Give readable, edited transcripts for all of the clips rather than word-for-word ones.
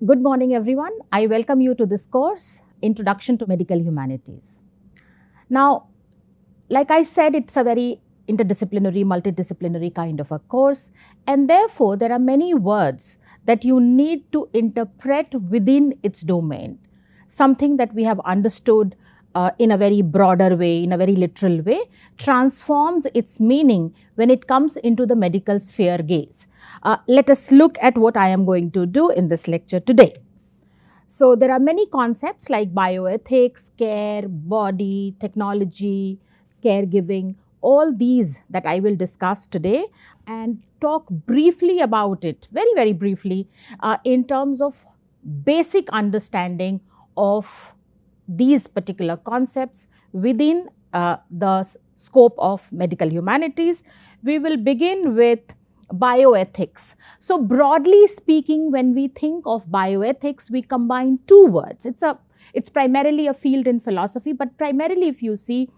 Good morning, everyone. I welcome you to this course, Introduction to Medical Humanities. Now, like I said, it's a very interdisciplinary, multidisciplinary kind of a course, and therefore there are many words that you need to interpret within its domain, something that we have understood in a very broader way, in a very literal way, transforms its meaning when it comes into the medical sphere gaze. Let us look at what I am going to do in this lecture today. So, there are many concepts like bioethics, care, body, technology, caregiving, all these that I will discuss today and talk briefly about it, very briefly, in terms of basic understanding of these particular concepts within the scope of medical humanities. We will begin with bioethics. So, broadly speaking, when we think of bioethics, we combine two words. It's primarily a field in philosophy, but primarily if you see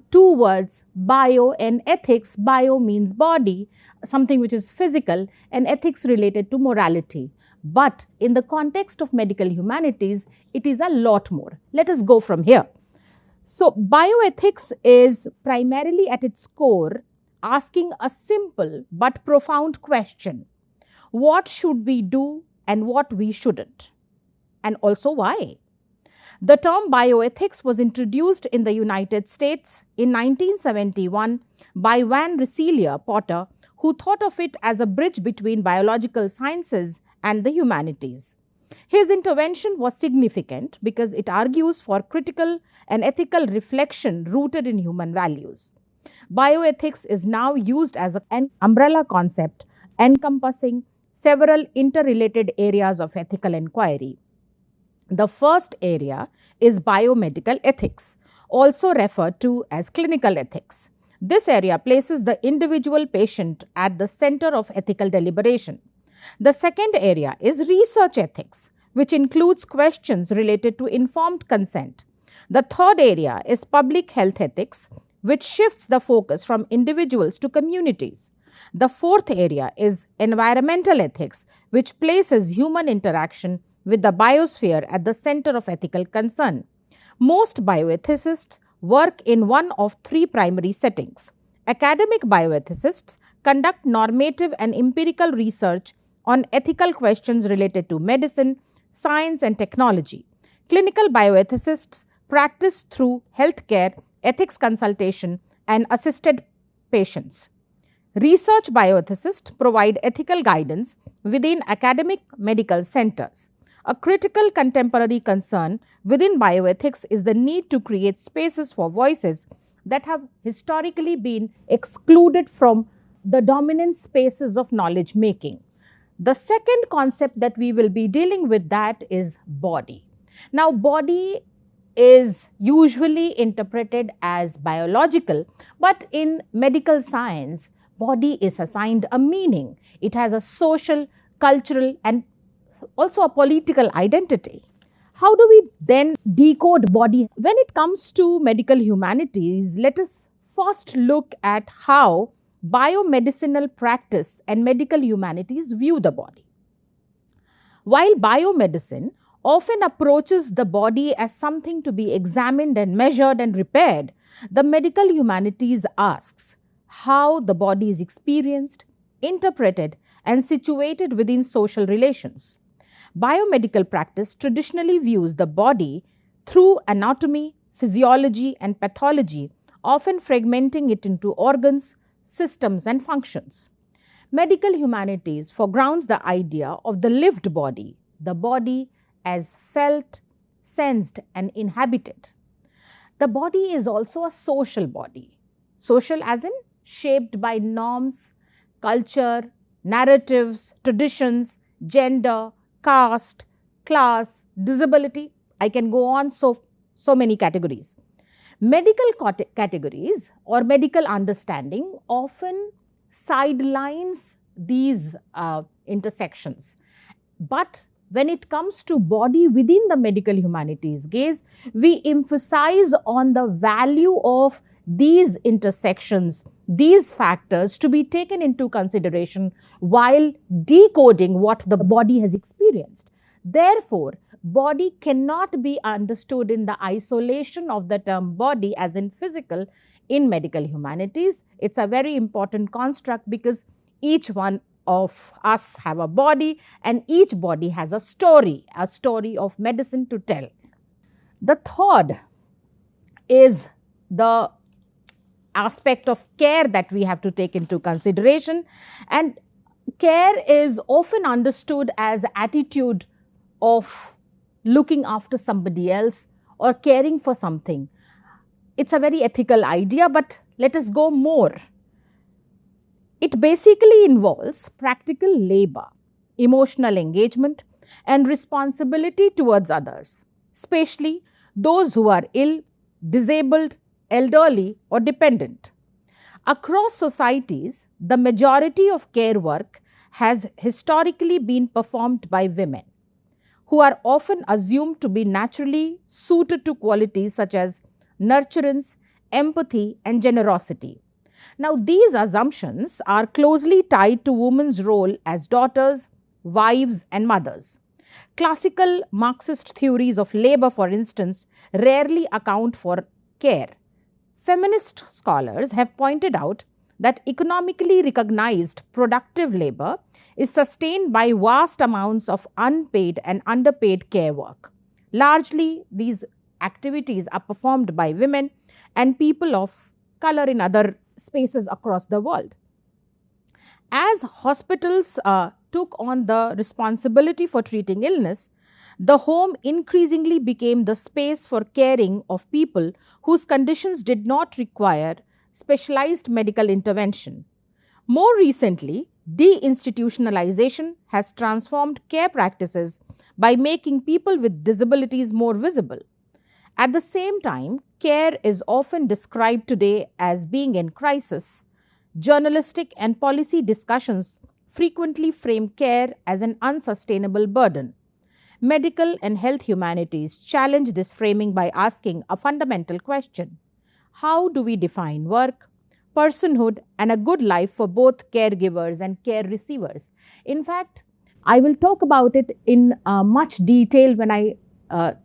two words, bio and ethics. Bio means body, something which is physical, and ethics related to morality. But in the context of medical humanities, it is a lot more. Let us go from here. So, bioethics is primarily at its core asking a simple but profound question: what should we do and what we shouldn't? And also why? The term bioethics was introduced in the United States in 1971 by Van Rensselaer Potter, who thought of it as a bridge between biological sciences and the humanities. His intervention was significant because it argues for critical and ethical reflection rooted in human values. Bioethics is now used as an umbrella concept encompassing several interrelated areas of ethical inquiry. The first area is biomedical ethics, also referred to as clinical ethics. This area places the individual patient at the center of ethical deliberation. The second area is research ethics, which includes questions related to informed consent. The third area is public health ethics, which shifts the focus from individuals to communities. The fourth area is environmental ethics, which places human interaction with the biosphere at the center of ethical concern. Most bioethicists work in one of three primary settings. Academic bioethicists conduct normative and empirical research on ethical questions related to medicine, science, and technology. Clinical bioethicists practice through healthcare, ethics consultation, and assisted patients. Research bioethicists provide ethical guidance within academic medical centers. A critical contemporary concern within bioethics is the need to create spaces for voices that have historically been excluded from the dominant spaces of knowledge making. The second concept that we will be dealing with that is body. Now, body is usually interpreted as biological, but in medical science, body is assigned a meaning. It has a social, cultural, and also a political identity. How do we then decode body? When it comes to medical humanities, let us first look at how biomedicinal practice and medical humanities view the body. While biomedicine often approaches the body as something to be examined and measured and repaired, the medical humanities asks how the body is experienced, interpreted, and situated within social relations. Biomedical practice traditionally views the body through anatomy, physiology, and pathology, often fragmenting it into organs, systems, and functions. Medical humanities foregrounds the idea of the lived body, the body as felt, sensed, and inhabited. The body is also a social body. Social as in shaped by norms, culture, narratives, traditions, gender, caste, class, disability. I can go on so many categories. Medical categories or medical understanding often sidelines these intersections. But when it comes to body within the medical humanities gaze, we emphasize on the value of these intersections, these factors to be taken into consideration while decoding what the body has experienced. Therefore, body cannot be understood in the isolation of the term body as in physical in medical humanities. It's a very important construct because each one of us have a body and each body has a story of medicine to tell. The third is the aspect of care that we have to take into consideration, and care is often understood as attitude of looking after somebody else or caring for something. It's a very ethical idea, but let us go more. It basically involves practical labor, emotional engagement, and responsibility towards others, especially those who are ill, disabled, elderly, or dependent. Across societies, the majority of care work has historically been performed by women, who are often assumed to be naturally suited to qualities such as nurturance, empathy, and generosity. Now, these assumptions are closely tied to women's role as daughters, wives, and mothers. Classical Marxist theories of labor, for instance, rarely account for care. Feminist scholars have pointed out that economically recognized productive labor is sustained by vast amounts of unpaid and underpaid care work. Largely, these activities are performed by women and people of color in other spaces across the world. As hospitals took on the responsibility for treating illness, the home increasingly became the space for caring of people whose conditions did not require specialized medical intervention. More recently, deinstitutionalization has transformed care practices by making people with disabilities more visible. At the same time, care is often described today as being in crisis. Journalistic and policy discussions frequently frame care as an unsustainable burden. Medical and health humanities challenge this framing by asking a fundamental question: how do we define work, personhood, and a good life for both caregivers and care receivers? In fact, I will talk about it in much detail when I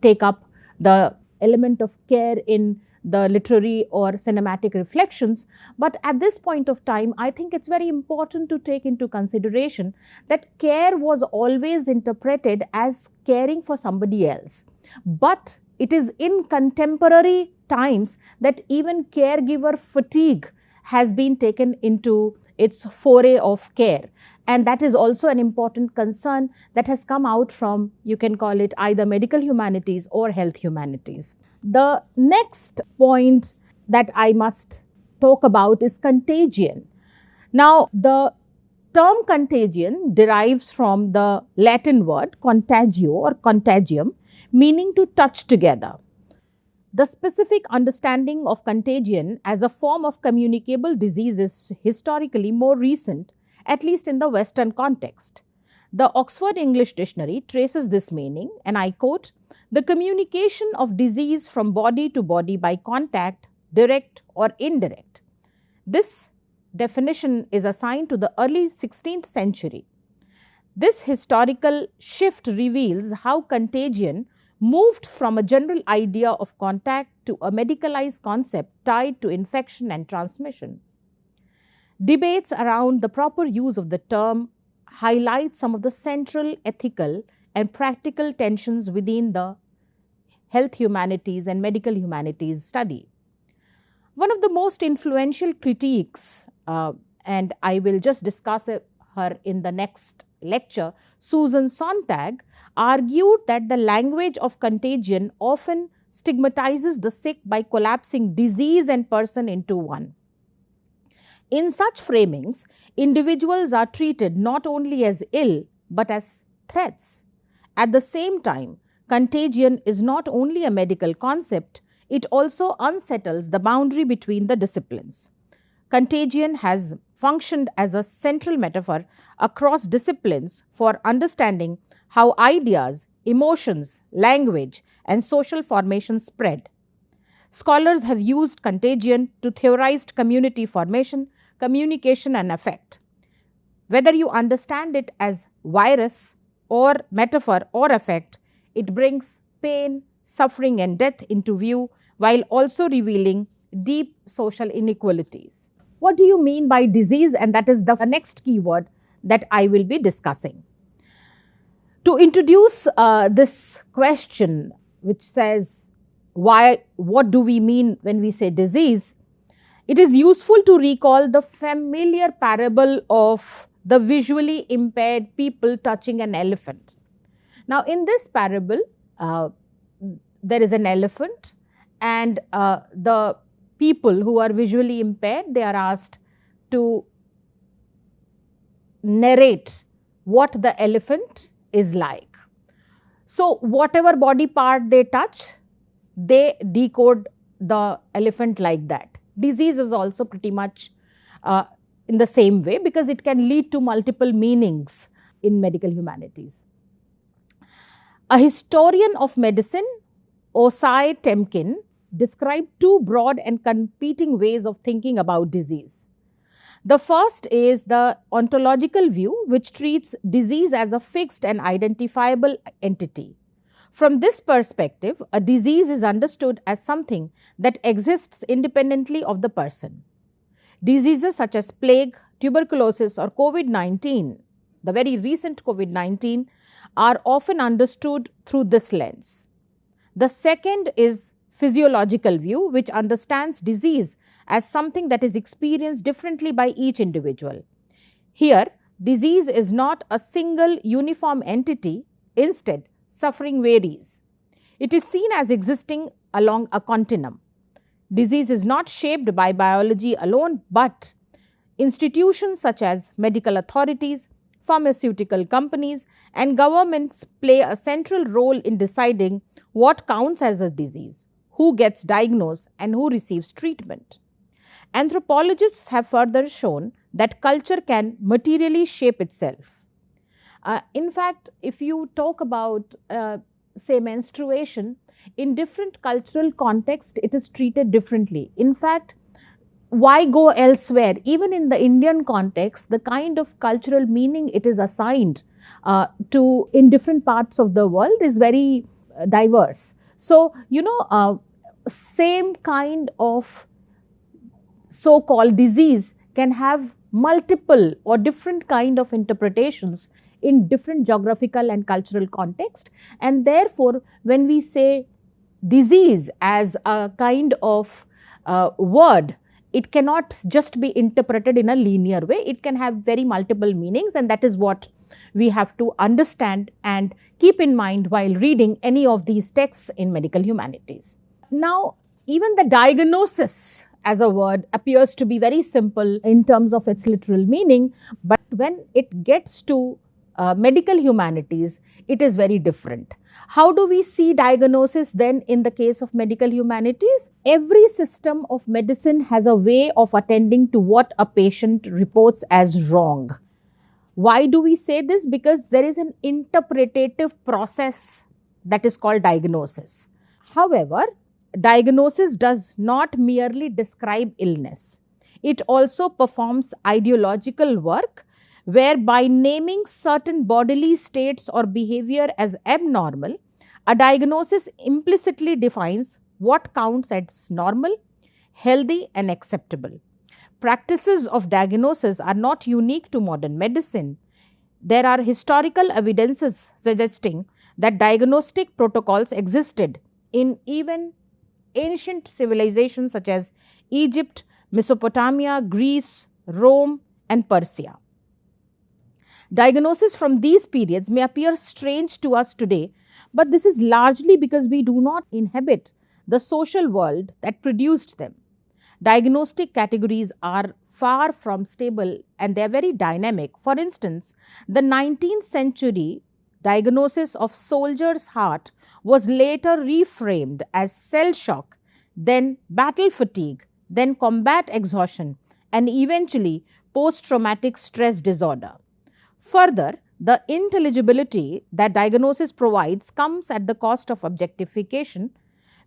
take up the element of care in the literary or cinematic reflections. But at this point of time, I think it's very important to take into consideration that care was always interpreted as caring for somebody else. But it is in contemporary times that even caregiver fatigue has been taken into its foray of care. And that is also an important concern that has come out from, you can call it either medical humanities or health humanities. The next point that I must talk about is contagion. Now, the term contagion derives from the Latin word contagio or contagium, meaning to touch together. The specific understanding of contagion as a form of communicable disease is historically more recent, at least in the Western context. The Oxford English Dictionary traces this meaning, and I quote, "The communication of disease from body to body by contact, direct or indirect." This definition is assigned to the early 16th century. This historical shift reveals how contagion moved from a general idea of contact to a medicalized concept tied to infection and transmission. Debates around the proper use of the term highlight some of the central ethical and practical tensions within the health humanities and medical humanities study. One of the most influential critiques, and I will just discuss her in the next lecture, Susan Sontag, argued that the language of contagion often stigmatizes the sick by collapsing disease and person into one. In such framings, individuals are treated not only as ill but as threats. At the same time, contagion is not only a medical concept, it also unsettles the boundary between the disciplines. Contagion has functioned as a central metaphor across disciplines for understanding how ideas, emotions, language, and social formation spread. Scholars have used contagion to theorize community formation, communication, and affect. Whether you understand it as virus or metaphor or effect, it brings pain, suffering and death into view while also revealing deep social inequalities. What do you mean by disease? And that is the next keyword that I will be discussing. To introduce this question, which says, what do we mean when we say disease? It is useful to recall the familiar parable of the visually impaired people touching an elephant. Now, in this parable, there is an elephant, and the people who are visually impaired, they are asked to narrate what the elephant is like. So, whatever body part they touch, they decode the elephant like that. Disease is also pretty much in the same way, because it can lead to multiple meanings in medical humanities. A historian of medicine, Osei Temkin, described two broad and competing ways of thinking about disease. The first is the ontological view, which treats disease as a fixed and identifiable entity. From this perspective, a disease is understood as something that exists independently of the person. Diseases such as plague, tuberculosis or COVID-19, the very recent COVID-19, are often understood through this lens. The second is physiological view, which understands disease as something that is experienced differently by each individual. Here, disease is not a single uniform entity. Instead, suffering varies. It is seen as existing along a continuum. Disease is not shaped by biology alone, but institutions such as medical authorities, pharmaceutical companies and governments play a central role in deciding what counts as a disease, who gets diagnosed and who receives treatment. Anthropologists have further shown that culture can materially shape itself. In fact, if you talk about say menstruation, in different cultural contexts it is treated differently. In fact, why go elsewhere? Even in the Indian context, the kind of cultural meaning it is assigned to in different parts of the world is very diverse. So, same kind of so-called disease can have multiple or different kind of interpretations in different geographical and cultural context, and therefore when we say disease as a kind of word, it cannot just be interpreted in a linear way. It can have very multiple meanings, and that is what we have to understand and keep in mind while reading any of these texts in medical humanities. Now, even the diagnosis as a word appears to be very simple in terms of its literal meaning, but when it gets to medical humanities, it is very different. How do we see diagnosis then in the case of medical humanities? Every system of medicine has a way of attending to what a patient reports as wrong. Why do we say this? Because there is an interpretative process that is called diagnosis. However, diagnosis does not merely describe illness. It also performs ideological work, where by naming certain bodily states or behavior as abnormal, a diagnosis implicitly defines what counts as normal, healthy and acceptable. Practices of diagnosis are not unique to modern medicine. There are historical evidences suggesting that diagnostic protocols existed in even ancient civilizations such as Egypt, Mesopotamia, Greece, Rome and Persia. Diagnoses from these periods may appear strange to us today, but this is largely because we do not inhabit the social world that produced them. Diagnostic categories are far from stable and they are very dynamic. For instance, the 19th century diagnosis of soldier's heart was later reframed as cell shock, then battle fatigue, then combat exhaustion, and eventually post-traumatic stress disorder. Further, the intelligibility that diagnosis provides comes at the cost of objectification,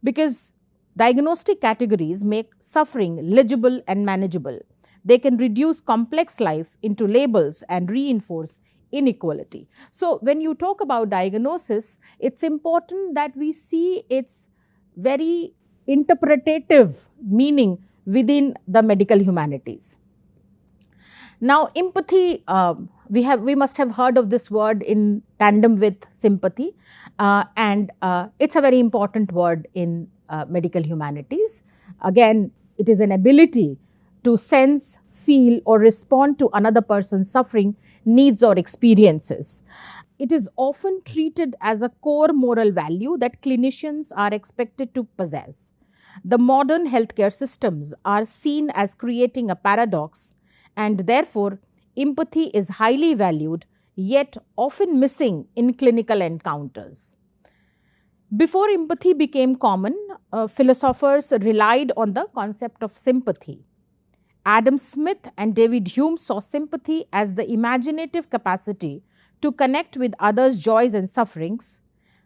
because diagnostic categories make suffering legible and manageable. They can reduce complex life into labels and reinforce inequality. So when you talk about diagnosis, it's important that we see its very interpretative meaning within the medical humanities. Now, empathy, we must have heard of this word in tandem with sympathy, and it's a very important word in medical humanities. Again, it is an ability to sense, feel, or respond to another person's suffering, needs, or experiences. It is often treated as a core moral value that clinicians are expected to possess. The modern healthcare systems are seen as creating a paradox, and therefore empathy is highly valued, yet often missing in clinical encounters. Before empathy became common, philosophers relied on the concept of sympathy. Adam Smith and David Hume saw sympathy as the imaginative capacity to connect with others' joys and sufferings.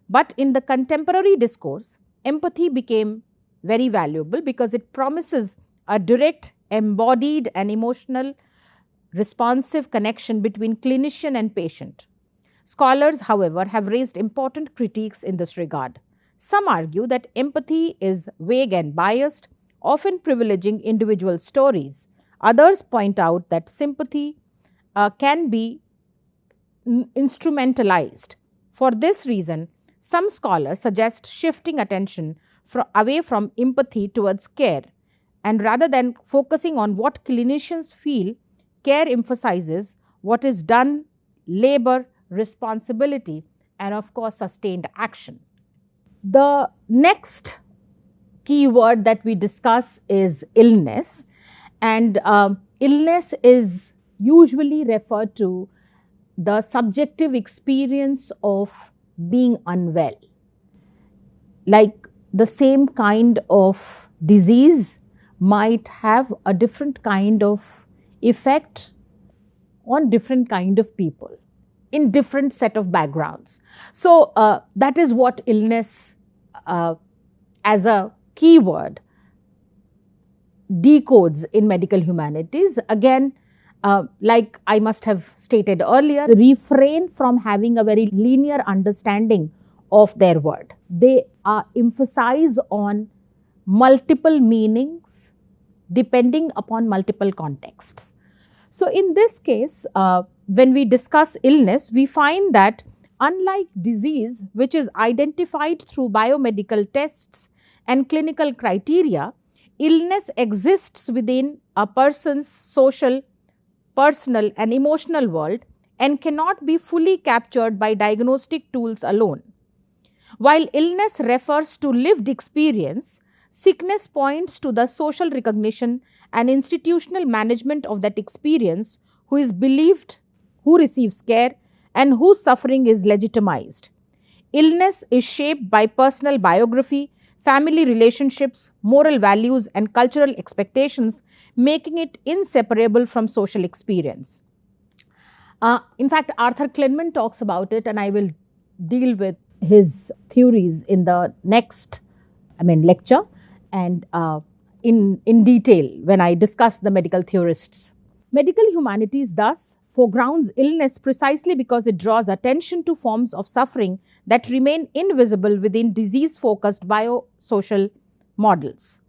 But in the contemporary discourse, empathy became very valuable because it promises a direct, embodied, and emotional, responsive connection between clinician and patient. Scholars, however, have raised important critiques in this regard. Some argue that empathy is vague and biased, often privileging individual stories. Others point out that sympathy can be instrumentalized. For this reason, some scholars suggest shifting attention away from empathy towards care, and rather than focusing on what clinicians feel, care emphasizes what is done, labor, responsibility, and of course sustained action. The next key word that we discuss is illness, and illness is usually referred to the subjective experience of being unwell. Like the same kind of disease might have a different kind of effect on different kind of people in different set of backgrounds. So that is what illness as a keyword decodes in medical humanities. Again, like I must have stated earlier, refrain from having a very linear understanding of their word. They emphasize on multiple meanings depending upon multiple contexts. So in this case, when we discuss illness, we find that unlike disease, which is identified through biomedical tests and clinical criteria, illness exists within a person's social, personal, and emotional world and cannot be fully captured by diagnostic tools alone. While illness refers to lived experience, sickness points to the social recognition and institutional management of that experience, who is believed, who receives care, and whose suffering is legitimized. Illness is shaped by personal biography, family relationships, moral values, and cultural expectations, making it inseparable from social experience. In fact, Arthur Kleinman talks about it, and I will deal with his theories in the next lecture and in detail when I discuss the medical theorists. Medical humanities thus foregrounds illness precisely because it draws attention to forms of suffering that remain invisible within disease-focused biosocial models.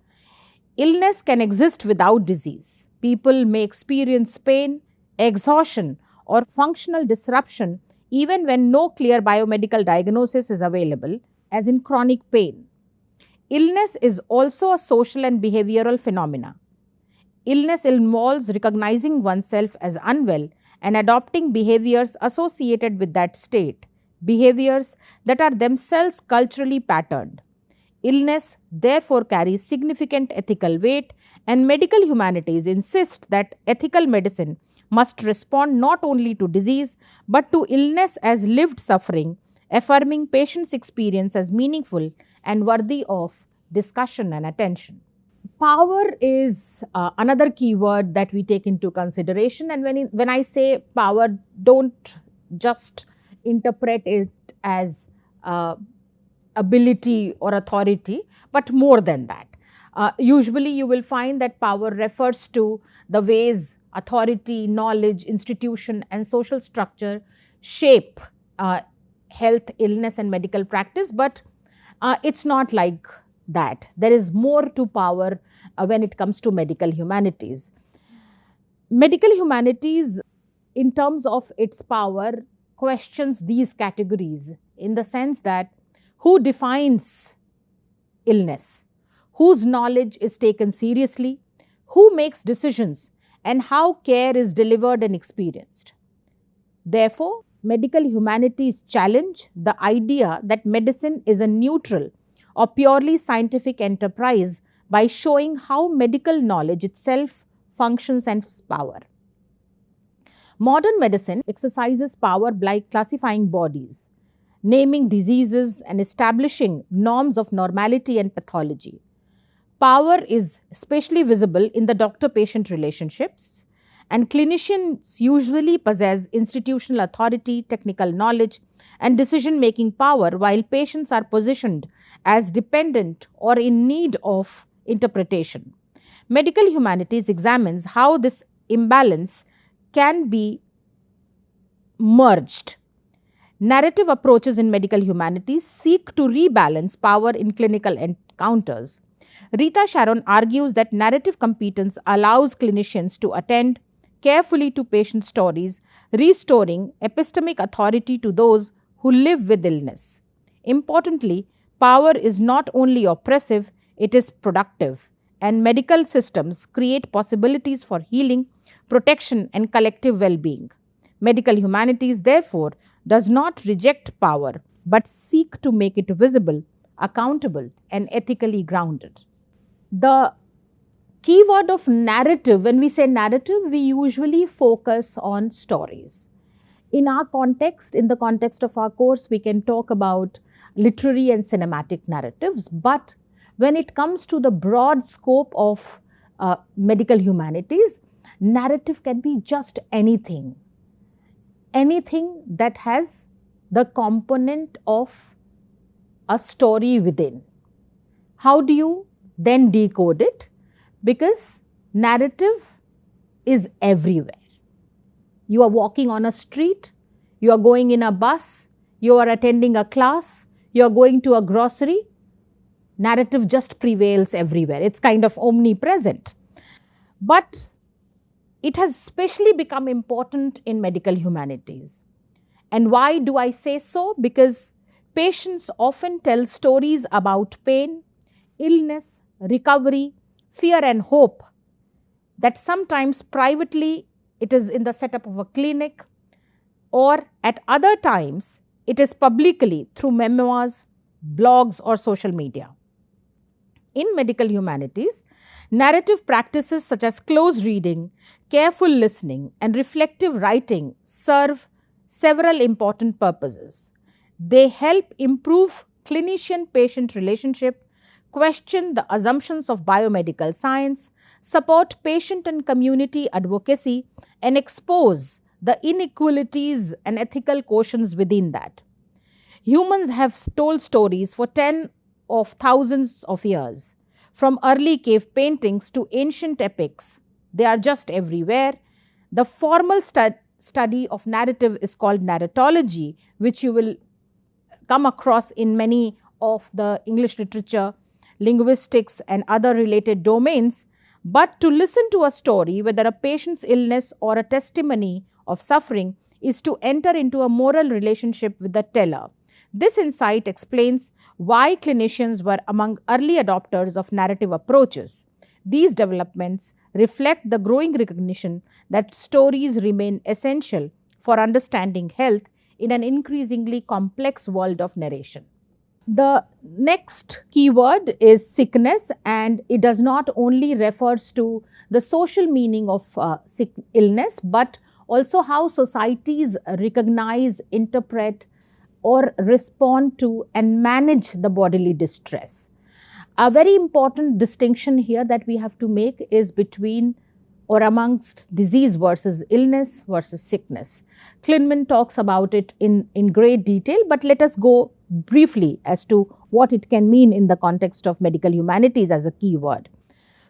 Illness can exist without disease. People may experience pain, exhaustion, or functional disruption even when no clear biomedical diagnosis is available, as in chronic pain. Illness is also a social and behavioral phenomena. Illness involves recognizing oneself as unwell and adopting behaviors associated with that state, behaviors that are themselves culturally patterned. Illness therefore carries significant ethical weight, and medical humanities insist that ethical medicine must respond not only to disease but to illness as lived suffering, affirming patients' experience as meaningful and worthy of discussion and attention. Power is another key word that we take into consideration, and when I say power, don't just interpret it as ability or authority, but more than that. Usually you will find that power refers to the ways authority, knowledge, institution, and social structure shape health, illness and medical practice, but it's not like that. There is more to power when it comes to medical humanities. Medical humanities, in terms of its power, questions these categories in the sense that who defines illness, whose knowledge is taken seriously, who makes decisions, and how care is delivered and experienced. Therefore, medical humanities challenge the idea that medicine is a neutral or purely scientific enterprise by showing how medical knowledge itself functions and has power. Modern medicine exercises power by classifying bodies, naming diseases, and establishing norms of normality and pathology. Power is especially visible in the doctor-patient relationships, and clinicians usually possess institutional authority, technical knowledge, and decision-making power, while patients are positioned as dependent or in need of interpretation. Medical humanities examines how this imbalance can be merged. Narrative approaches in medical humanities seek to rebalance power in clinical encounters. Rita Sharon argues that narrative competence allows clinicians to attend carefully to patient stories, restoring epistemic authority to those who live with illness. Importantly, power is not only oppressive, it is productive, and medical systems create possibilities for healing, protection, and collective well-being. Medical humanities, therefore, does not reject power, but seek to make it visible, accountable, and ethically grounded. The keyword of narrative, when we say narrative, we usually focus on stories. In our context, in the context of our course, we can talk about literary and cinematic narratives, but when it comes to the broad scope of medical humanities, narrative can be just anything. Anything that has the component of a story within. How do you then decode it? Because narrative is everywhere. You are walking on a street, you are going in a bus, you are attending a class, you are going to a grocery. Narrative just prevails everywhere. It's kind of omnipresent. But it has especially become important in medical humanities. And why do I say so? Because patients often tell stories about pain, illness, recovery, fear and hope that sometimes privately it is in the setup of a clinic, or at other times it is publicly through memoirs, blogs or social media. In medical humanities, narrative practices such as close reading, careful listening and reflective writing serve several important purposes. They help improve clinician-patient relationship, question the assumptions of biomedical science, support patient and community advocacy, and expose the inequalities and ethical quotients within that. Humans have told stories for tens of thousands of years. From early cave paintings to ancient epics, they are just everywhere. The formal study of narrative is called narratology, which you will come across in many of the English literature, linguistics and other related domains. But to listen to a story, whether a patient's illness or a testimony of suffering, is to enter into a moral relationship with the teller. This insight explains why clinicians were among early adopters of narrative approaches. These developments reflect the growing recognition that stories remain essential for understanding health in an increasingly complex world of narration. The next keyword is sickness, and it does not only refers to the social meaning of illness, but also how societies recognize, interpret, or respond to and manage the bodily distress. A very important distinction here that we have to make is between or amongst disease versus illness versus sickness. Klinman talks about it in great detail, but let us go briefly as to what it can mean in the context of medical humanities as a key word.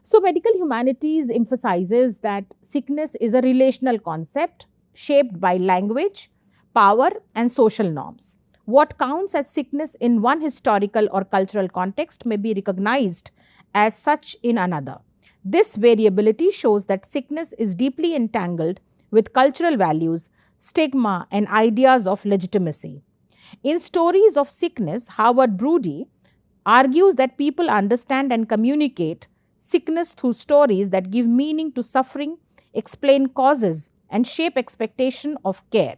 So, medical humanities emphasizes that sickness is a relational concept shaped by language, power, and social norms. What counts as sickness in one historical or cultural context may be recognized as such in another. This variability shows that sickness is deeply entangled with cultural values, stigma, and ideas of legitimacy. In Stories of Sickness, Howard Brody argues that people understand and communicate sickness through stories that give meaning to suffering, explain causes, and shape expectation of care.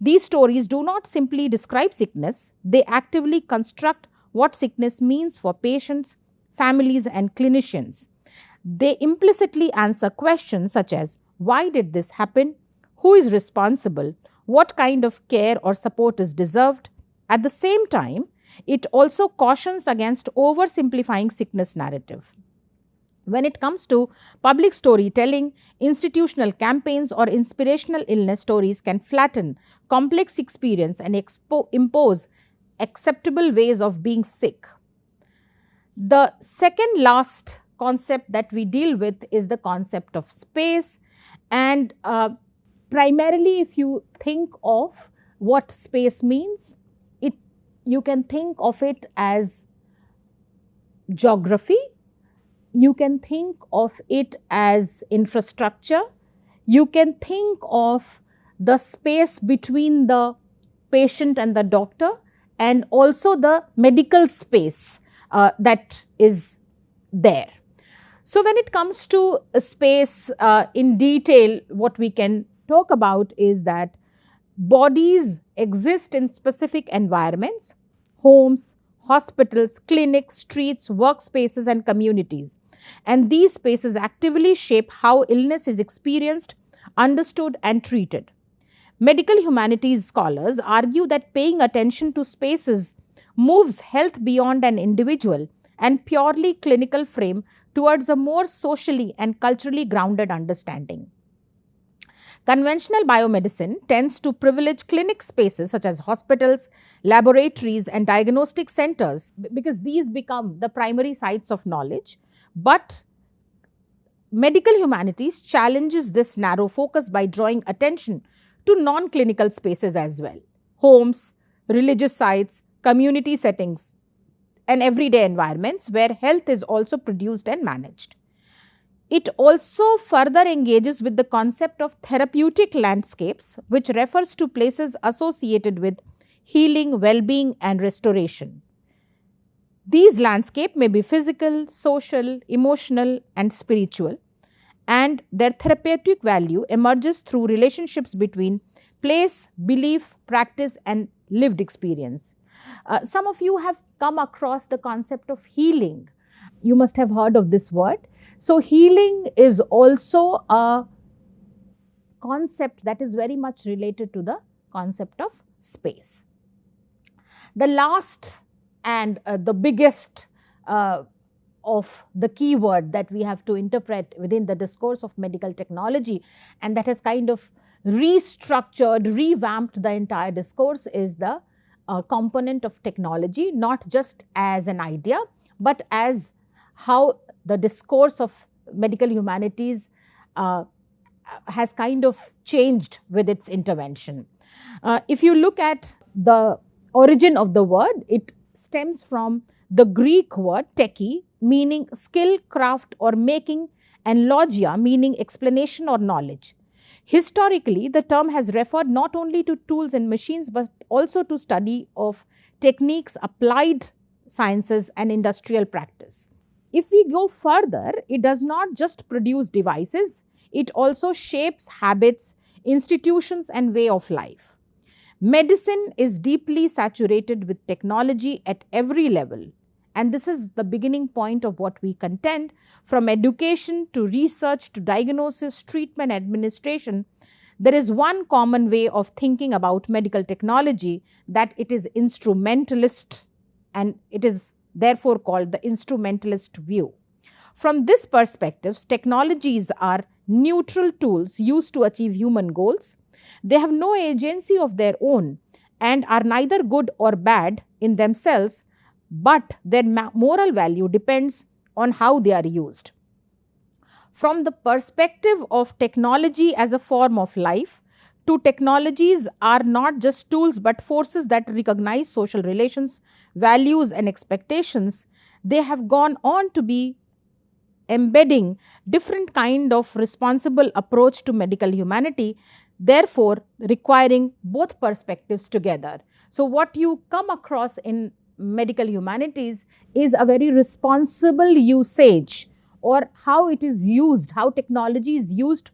These stories do not simply describe sickness, they actively construct what sickness means for patients, families, and clinicians. They implicitly answer questions such as why did this happen? Who is responsible? What kind of care or support is deserved? At the same time, it also cautions against oversimplifying sickness narrative. When it comes to public storytelling, institutional campaigns or inspirational illness stories can flatten complex experience and impose acceptable ways of being sick. The second last concept that we deal with is the concept of space, and primarily if you think of what space means, you can think of it as geography, you can think of it as infrastructure, you can think of the space between the patient and the doctor, and also the medical space that is there. So when it comes to space in detail, what we can talk about is that bodies exist in specific environments: homes, hospitals, clinics, streets, workspaces, and communities. And these spaces actively shape how illness is experienced, understood, and treated. Medical humanities scholars argue that paying attention to spaces moves health beyond an individual and purely clinical frame towards a more socially and culturally grounded understanding. Conventional biomedicine tends to privilege clinic spaces such as hospitals, laboratories, and diagnostic centers because these become the primary sites of knowledge. But medical humanities challenges this narrow focus by drawing attention to non-clinical spaces as well: homes, religious sites, community settings, and everyday environments where health is also produced and managed. It also further engages with the concept of therapeutic landscapes, which refers to places associated with healing, well-being, and restoration. These landscapes may be physical, social, emotional, and spiritual, and their therapeutic value emerges through relationships between place, belief, practice, and lived experience. Some of you have come across the concept of healing. You must have heard of this word. So, healing is also a concept that is very much related to the concept of space. The last and the biggest of the keyword that we have to interpret within the discourse of medical technology, and that has kind of restructured, revamped the entire discourse, is the component of technology, not just as an idea, but as how the discourse of medical humanities has kind of changed with its intervention. If you look at the origin of the word, it stems from the Greek word techie, meaning skill, craft, or making, and logia, meaning explanation or knowledge. Historically, the term has referred not only to tools and machines, but also to study of techniques, applied sciences, and industrial practice. If we go further, it does not just produce devices, it also shapes habits, institutions, and way of life. Medicine is deeply saturated with technology at every level, and this is the beginning point of what we contend. From education to research to diagnosis, treatment, administration, there is one common way of thinking about medical technology, that it is instrumentalist, and it is therefore called the instrumentalist view. From this perspective, technologies are neutral tools used to achieve human goals. They have no agency of their own and are neither good or bad in themselves, but their moral value depends on how they are used. From the perspective of technology as a form of life to technologies are not just tools but forces that recognize social relations, values and expectations. They have gone on to be embedding different kind of responsible approach to medical humanity, therefore requiring both perspectives together. So what you come across in medical humanities is a very responsible usage, or how it is used, how technology is used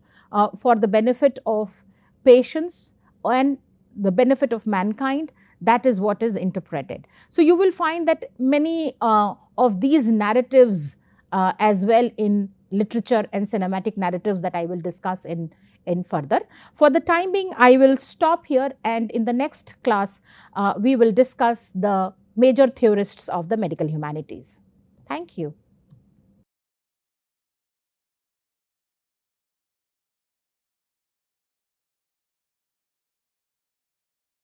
for the benefit of patients and the benefit of mankind. That is what is interpreted. So you will find that many of these narratives as well in literature and cinematic narratives that I will discuss in further. For the time being, I will stop here, and in the next class, we will discuss the major theorists of the medical humanities. Thank you.